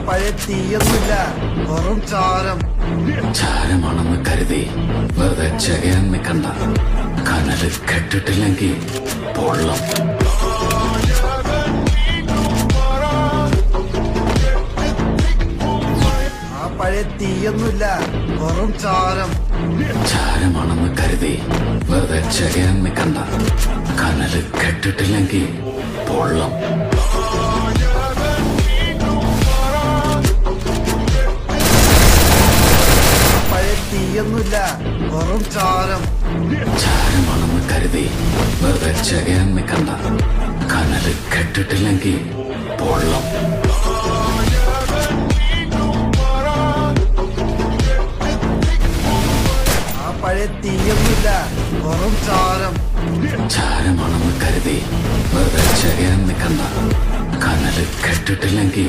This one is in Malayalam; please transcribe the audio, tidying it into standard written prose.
പഴയ തീയൊന്നുമില്ല, വെറും ചാരം. ചാരമാണെന്ന് കരുതി വെറുതെ ചെയ്യാൻ നിൽക്കണ്ട. കനല് കെട്ടിട്ടില്ലെങ്കിൽ പൊള്ളും. പഴയ തീയൊന്നുമില്ല, വെറും ചാരം. ചാരമാണെന്ന് കരുതി വെറുതെ ചെയ്യാൻ നിൽക്കണ്ട. കനല് കെട്ടിട്ടില്ലെങ്കിൽ പൊള്ളും. പഴയ തീയൊന്നുമില്ല, വെറും ചാരം. ചാരമാണെന്ന് കരുതി വെറുതെ ചെയ്യാൻ നിൽക്കണ്ട. കനല് കെട്ടിട്ടില്ലെങ്കിൽ പൊള്ളും. പഴയ തീയൊന്നുമില്ല, വെറും ചാരം. ചാരമാണെന്ന് കരുതി വെറുതെ ചെയ്യാൻ നിൽക്കണ്ട. കനല് കെട്ടിട്ടില്ലെങ്കിൽ